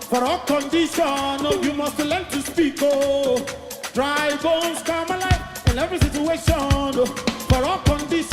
For all condition, oh, you must learn to speak, oh. Dry bones come alive in every situation, oh. For all condition.